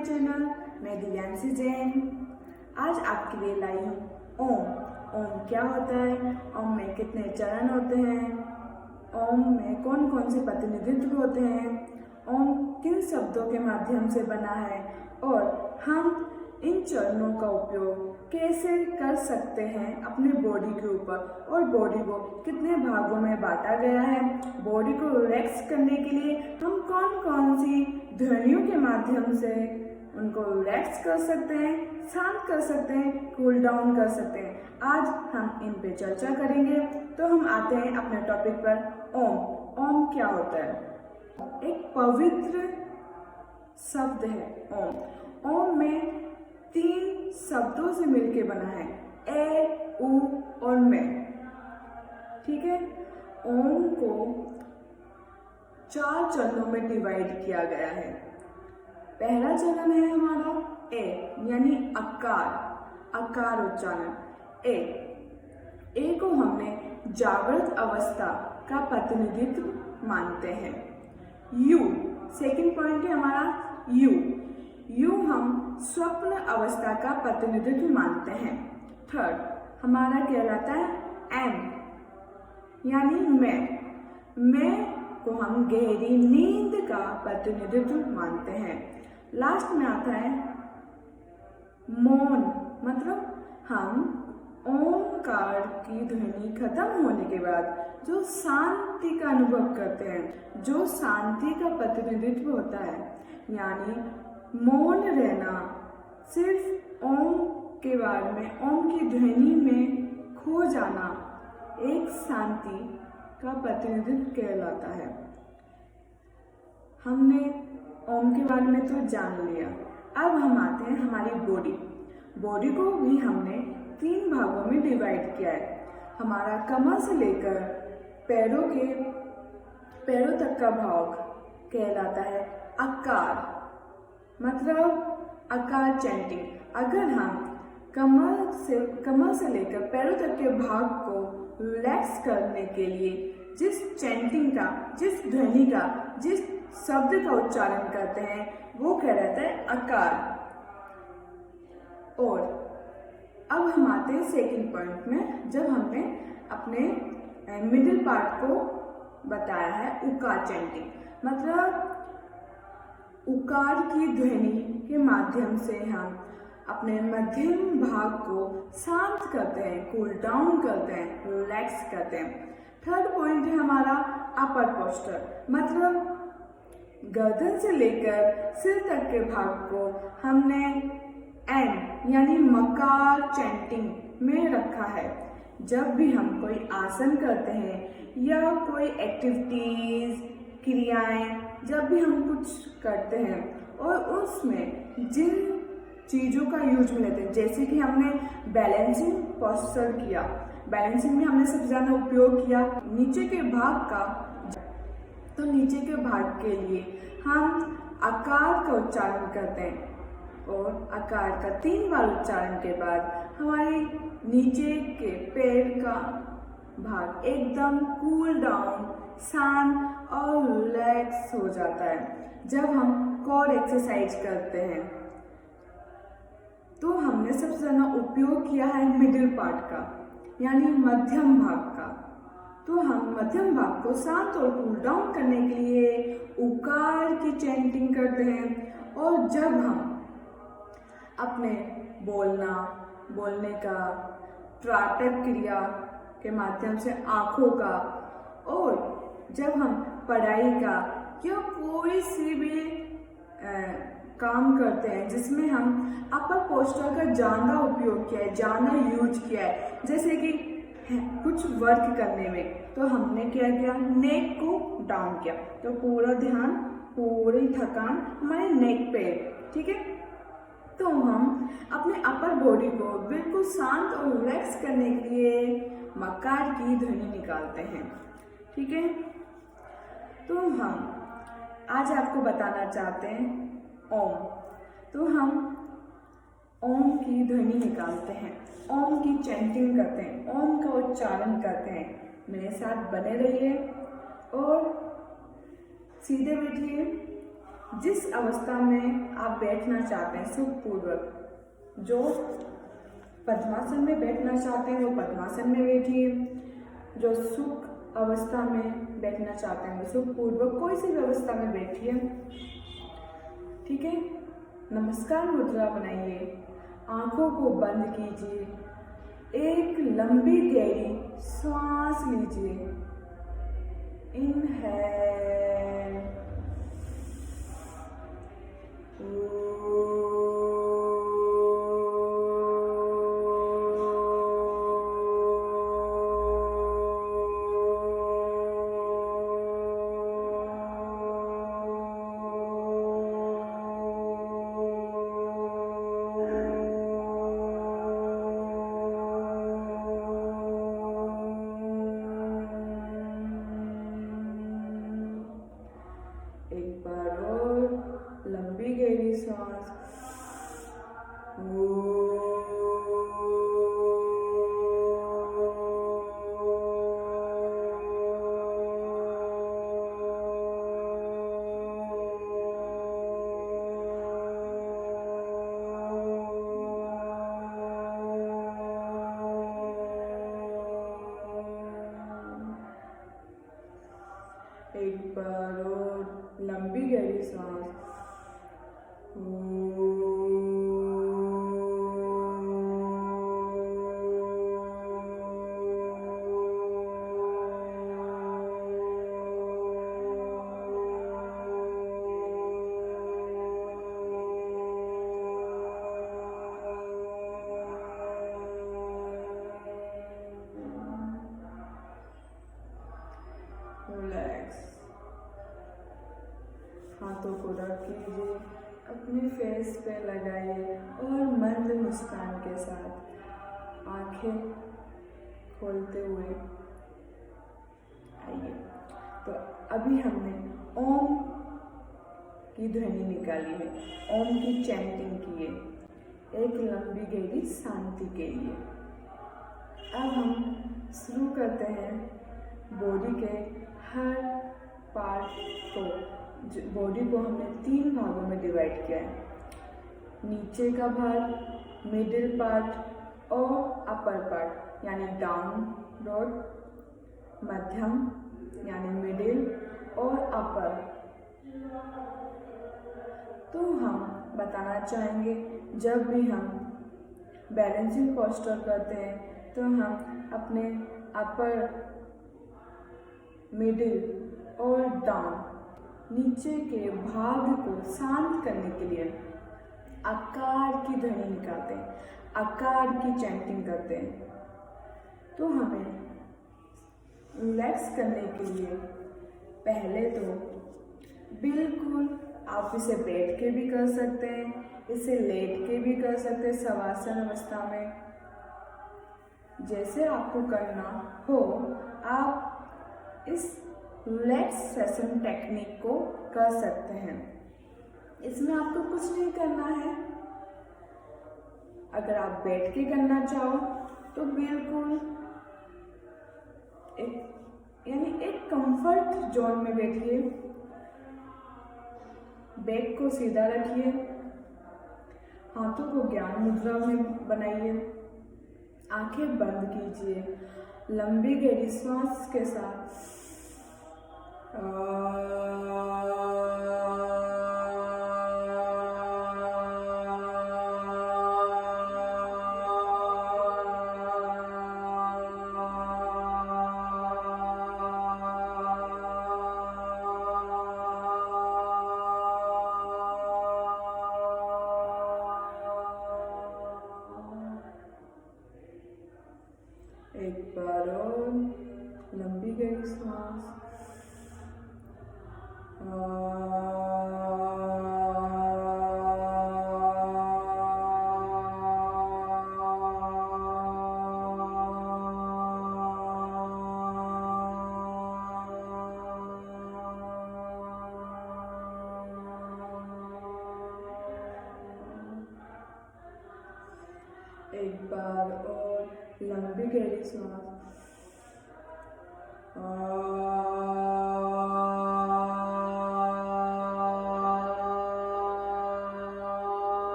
Channel. मैं दिव्यांशी जैन आज आपके लिए लाई हूँ ओम। ओम क्या होता है, ओम में कितने चरण होते हैं, ओम में कौन कौन से प्रतिनिधित्व होते हैं, ओम किन शब्दों के माध्यम से बना है और हम इन चरणों का उपयोग कैसे कर सकते हैं अपने बॉडी के ऊपर और बॉडी को कितने भागों में बांटा गया है। बॉडी को रिलैक्स करने के लिए हम कौन कौन सी ध्वनियों के माध्यम से उनको रिलैक्स कर सकते हैं, शांत कर सकते हैं, कूल डाउन कर सकते हैं। आज हम इन पे चर्चा करेंगे। तो हम आते हैं अपने टॉपिक पर। ओम। ओम क्या होता है? एक पवित्र शब्द है ओम। ओम में 3 शब्दों से मिलके बना है, ए, उ और मैं। ठीक है। ओम को 4 चरणों में डिवाइड किया गया है। पहला चरण है हमारा ए यानी आकार उच्चारण। ए को हमने जागृत अवस्था का प्रतिनिधित्व मानते हैं। यू सेकंड पॉइंट है हमारा यू हम स्वप्न अवस्था का प्रतिनिधित्व मानते हैं। थर्ड हमारा कहलाता है एम यानी मैं को हम गहरी नींद का प्रतिनिधित्व मानते हैं। लास्ट में आता है मौन, मतलब हम ओमकार की ध्वनि खत्म होने के बाद जो शांति का अनुभव करते हैं, जो शांति का प्रतिनिधित्व होता है, यानी मौन रहना, सिर्फ ओम के बारे में, ओम की ध्वनि में खो जाना एक शांति का प्रतिनिधित्व कहलाता है। हमने ओम के बारे में तो जान लिया। अब हम आते हैं हमारी बॉडी को भी हमने 3 भागों में डिवाइड किया है। हमारा कमर से लेकर पैरों तक का भाग कहलाता है आकार, मतलब आकार चैंटिंग। अगर हम कमर से लेकर पैरों तक के भाग को रिलैक्स करने के लिए जिस चैंटिंग का, जिस ध्वनि का, जिस शब्द का उच्चारण करते हैं वो कहलाता है आकार। और अब हम आते हैं सेकंड पॉइंट में, जब हमने अपने मिडिल पार्ट को बताया है उकार चैंटिंग, मतलब उकार की ध्वनि के माध्यम से हम अपने मध्यम भाग को शांत करते हैं, कूल डाउन करते हैं, रिलैक्स करते हैं। थर्ड पॉइंट है हमारा अपर पोस्चर, मतलब गर्दन से लेकर सिर तक के भाग को हमने एन यानी मकार चैंटिंग में रखा है। जब भी हम कोई आसन करते हैं या कोई एक्टिविटीज, क्रियाएं, जब भी हम कुछ करते हैं और उसमें जिन चीज़ों का यूज में लेते हैं, जैसे कि हमने बैलेंसिंग पोस्चर किया, बैलेंसिंग में हमने सबसे ज़्यादा उपयोग किया नीचे के भाग का, तो नीचे के भाग के लिए हम आकार का उच्चारण करते हैं और आकार का 3 बार उच्चारण के बाद हमारे नीचे के पैर का भाग एकदम कूल डाउन, शांत और रिलैक्स हो जाता है। जब हम कोर एक्सरसाइज करते हैं तो हमने सबसे ज़्यादा उपयोग किया है मिडिल पार्ट का यानी मध्यम भाग का। तो हम मध्यम भाग को शांत और कूल डाउन करने के लिए उकार की चैंटिंग करते हैं। और जब हम अपने बोलने का, त्राटक क्रिया के माध्यम से आँखों का, और जब हम पढ़ाई का या कोई सी भी काम करते हैं जिसमें हम अपर पोस्चर का ज़्यादा उपयोग किया है, ज़्यादा यूज किया है, जैसे कि कुछ वर्क करने में, तो हमने क्या किया, नेक को डाउन किया, तो पूरा ध्यान, पूरी थकान हमारे नेक पे। ठीक है। तो हम अपने अपर बॉडी को बिल्कुल शांत और रिलैक्स करने के लिए मकार की ध्वनि निकालते हैं। ठीक है। तो हम आज आपको बताना चाहते हैं ओम। तो हम ओम की ध्वनि निकालते हैं, ओम की चैंटिंग करते हैं, ओम का उच्चारण करते हैं। मेरे साथ बने रहिए और सीधे बैठिए जिस अवस्था में आप बैठना चाहते हैं सुखपूर्वक, जो पद्मासन में बैठना चाहते हैं वो पद्मासन में बैठिए, जो सुख अवस्था में बैठना चाहते हैं वो सुखपूर्वक कोई सी भी अवस्था में बैठिए। ठीक है। नमस्कार मुद्रा बनाइए, आंखों को बंद कीजिए, एक लंबी गहरी सांस लीजिए। इनहेल, एक बार और लंबी गहरी सांस। एक बार और लंबी गहरी सांस। रिलैक्स। हाथों को रख लीजिए, अपने फेस पे लगाइए और मंद मुस्कान के साथ आंखें खोलते हुए आइए। तो अभी हमने ओम की ध्वनि निकाली है, ओम की चैंटिंग की है, एक लंबी गहरी शांति के लिए। अब हम शुरू करते हैं बॉडी के हर पार्ट को। बॉडी को हमने 3 भागों में डिवाइड किया है, नीचे का भाग, मिडिल पार्ट और अपर पार्ट यानी डाउन रोड, मध्यम यानी मिडिल और अपर। तो हम बताना चाहेंगे जब भी हम बैलेंसिंग पोस्चर करते हैं तो हम अपने अपर, मिडिल और डाउन नीचे के भाग को शांत करने के लिए आकार की ध्वनि निकालते हैं, आकार की चैंटिंग करते हैं। तो हमें रिलैक्स करने के लिए पहले तो बिल्कुल आप इसे बैठ के भी कर सकते हैं, इसे लेट के भी कर सकते हैं, शवासन अवस्था में। जैसे आपको करना हो आप इस रिलैक्सेशन टेक्निक को कर सकते हैं। इसमें आपको कुछ नहीं करना है। अगर आप बैठ के करना चाहो तो बिल्कुल एक कंफर्ट जोन में बैठिए, बैक को सीधा रखिए, हाथों को ज्ञान मुद्रा में बनाइए, आंखें बंद कीजिए, लंबी गहरी सांस के साथ एक बार और लंबी गहरी सांस। एक बार और लंबी गहरी सांस।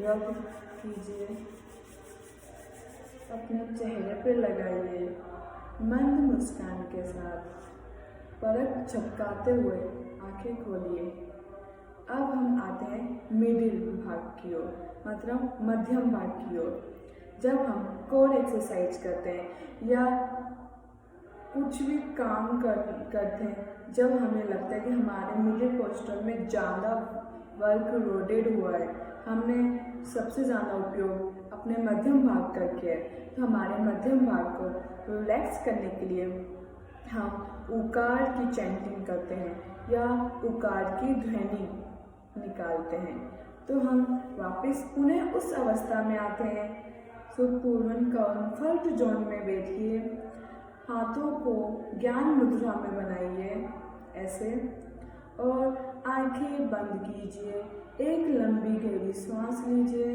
रब कीजिए, अपने चेहरे पे लगाइए, मंद मुस्कान के साथ पलक झपकाते हुए आंखें खोलिए। अब हम आते हैं मिडिल भाग की ओर, मतलब मध्यम भाग की ओर। जब हम कोर एक्सरसाइज करते हैं या कुछ भी काम करते हैं, जब हमें लगता है कि हमारे मिडिल पोस्चर में ज़्यादा वर्क लोडेड हुआ है, हमने सबसे ज़्यादा उपयोग अपने मध्यम भाग का किया है, तो हमारे मध्यम भाग को रिलैक्स करने के लिए हम उकार की चैंटिंग करते हैं या उकार की ध्वनि निकालते हैं। तो हम वापस पुनः उस अवस्था में आते हैं। सुखपूर्वक कंफर्ट जोन में बैठिए, हाथों को ज्ञान मुद्रा में बनाइए ऐसे, और आंखें बंद कीजिए। एक लंबी गहरी सांस लीजिए।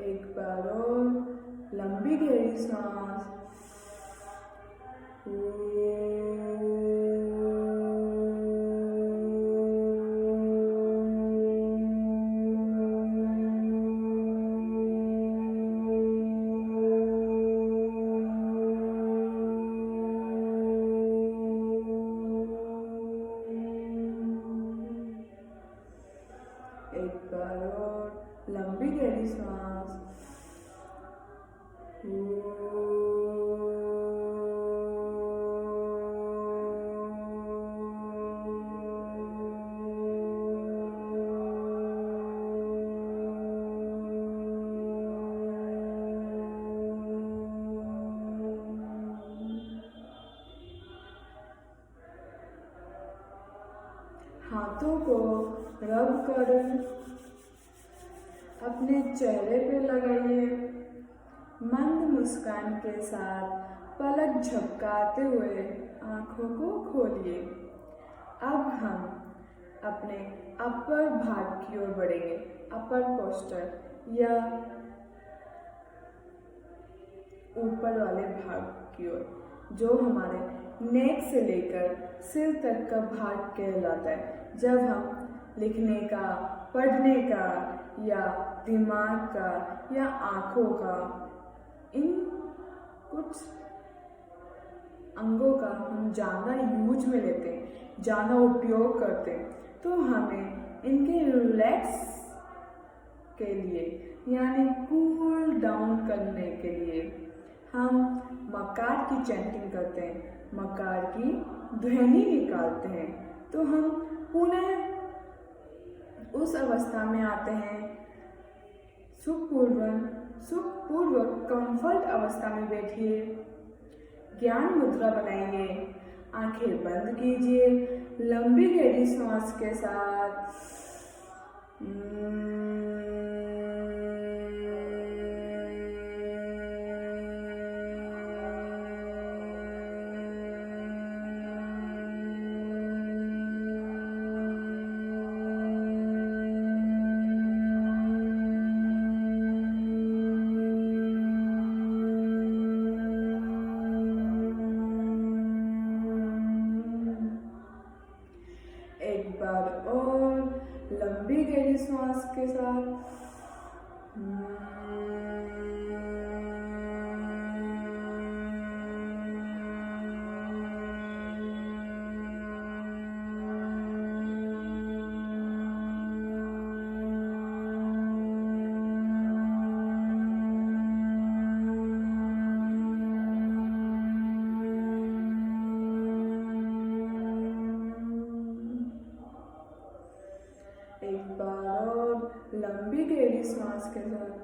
एक बार और लंबी गहरी सांस। एक बार और लंबी गहरी सांस। हाथों को रब कर अपने चेहरे पे लगाइए। मंद मुस्कान के साथ पलक झपकाते हुए आँखों को खोलिए। अब हम अपने अपर भाग की ओर बढ़ेंगे, अपर पोस्चर या ऊपर वाले भाग की ओर, जो हमारे नेक से लेकर सिर तक का भाग कहलाता है। जब हम लिखने का, पढ़ने का या दिमाग का या आँखों का, इन कुछ अंगों का हम ज़्यादा यूज में लेते हैं, ज़्यादा उपयोग करते हैं, तो हमें इनके रिलैक्स के लिए यानी कूल डाउन करने के लिए हम मकार की चैंटिंग करते हैं, मकार की ध्वनि निकालते हैं। तो हम पुनः उस अवस्था में आते हैं। सुखपूर्वक कंफर्ट अवस्था में बैठिए, ज्ञान मुद्रा बनाइए, आंखें बंद कीजिए, लंबी गहरी सांस के साथ एक बार और लंबी गहरी सांस के साथ एक बार और लंबी गहरी सांस के साथ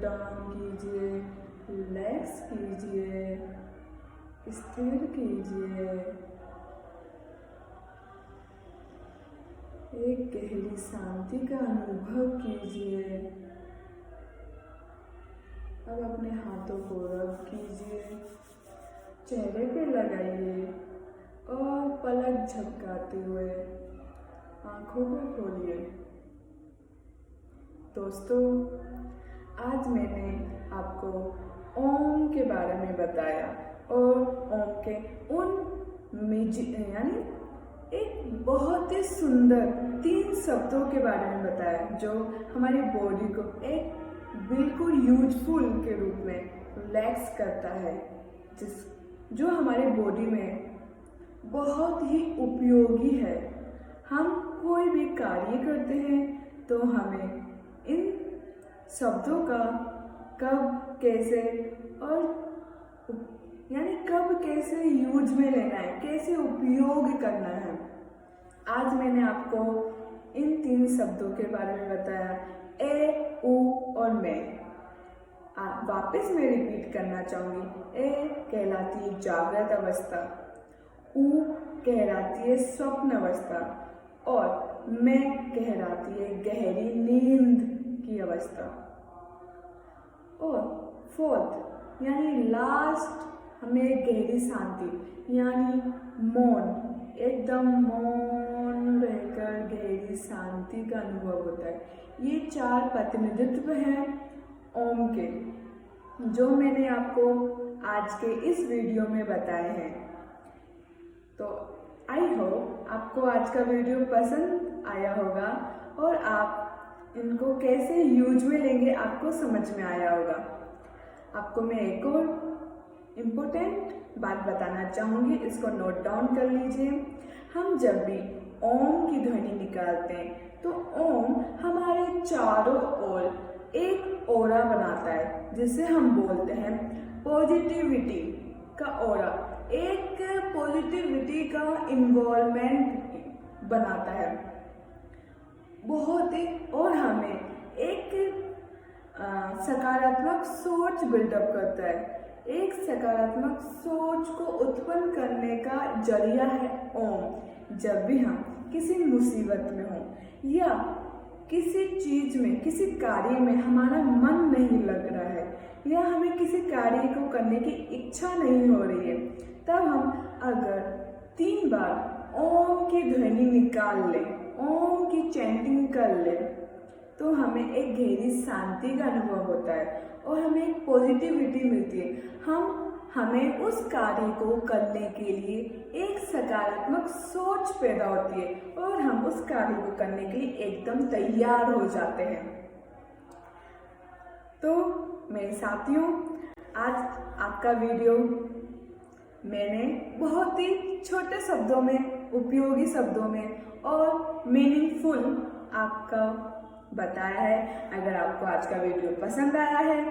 डाउन कीजिए, रिलैक्स कीजिए, स्थिर कीजिए। एक गहरी शांति का अनुभव कीजिए। अब अपने हाथों को रब कीजिए, चेहरे पे लगाइए और पलक झपकाते हुए आंखों को खोलिए। दोस्तों, आज मैंने आपको ओम के बारे में बताया और ओम के यानी एक बहुत ही सुंदर 3 शब्दों के बारे में बताया जो हमारी बॉडी को एक बिल्कुल यूजफुल के रूप में रिलैक्स करता है, जो हमारे बॉडी में बहुत ही उपयोगी है। हम कोई भी कार्य करते हैं तो हमें इन शब्दों का कब कैसे यूज में लेना है, कैसे उपयोग करना है, आज मैंने आपको इन 3 शब्दों के बारे में बताया, ए, उ और मैं। वापस मैं रिपीट करना चाहूँगी। ए कहलाती है जागृत अवस्था, उ कहलाती है स्वप्न अवस्था और मैं कहलाती है गहरी नींद की अवस्था। और 4th यानी लास्ट हमें गहरी शांति यानी मौन, एकदम मौन रहकर गहरी शांति का अनुभव होता है। ये 4 प्रतिनिधित्व हैं ओम के, जो मैंने आपको आज के इस वीडियो में बताए हैं। तो आई होप आपको आज का वीडियो पसंद आया होगा और आप इनको कैसे यूज में लेंगे आपको समझ में आया होगा। आपको मैं एक और इम्पोर्टेंट बात बताना चाहूँगी, इसको नोट डाउन कर लीजिए। हम जब भी ओम की ध्वनि निकालते हैं तो ओम हमारे चारों ओर एक ऑरा बनाता है, जिसे हम बोलते हैं पॉजिटिविटी का ऑरा, एक पॉजिटिविटी का इन्वॉल्वमेंट बनाता है बहुत ही, और हमें एक सकारात्मक सोच बिल्डअप करता है। एक सकारात्मक सोच को उत्पन्न करने का जरिया है ओम। जब भी हम किसी मुसीबत में हो या किसी चीज में, किसी कार्य में हमारा मन नहीं लग रहा है या हमें किसी कार्य को करने की इच्छा नहीं हो रही है, तब हम अगर 3 बार ओम की ध्वनि निकाल लें, ओम की चैंटिंग कर लें, तो हमें एक गहरी शांति का अनुभव होता है और हमें एक पॉजिटिविटी मिलती है। हमें उस कार्य को करने के लिए एक सकारात्मक सोच पैदा होती है और हम उस कार्य को करने के लिए एकदम तैयार हो जाते हैं। तो मेरे साथियों, आज आपका वीडियो मैंने बहुत ही छोटे शब्दों में, उपयोगी शब्दों में और मीनिंगफुल आपका बताया है। अगर आपको आज का वीडियो पसंद आया है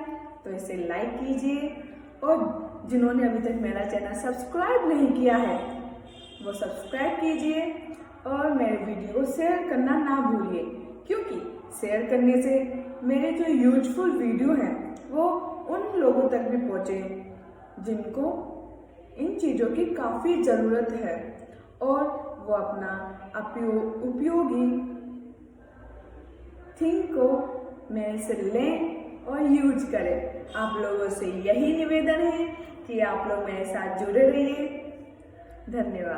तो इसे लाइक कीजिए और जिन्होंने अभी तक मेरा चैनल सब्सक्राइब नहीं किया है वो सब्सक्राइब कीजिए और मेरे वीडियो को शेयर करना ना भूलिए, क्योंकि शेयर करने से मेरे जो यूजफुल वीडियो हैं वो उन लोगों तक भी पहुँचे जिनको इन चीज़ों की काफ़ी ज़रूरत है और वो अपना उपयोगी थिंग को मेरे से लें और यूज करें। आप लोगों से यही निवेदन है कि आप लोग मेरे साथ जुड़े रहिए। धन्यवाद।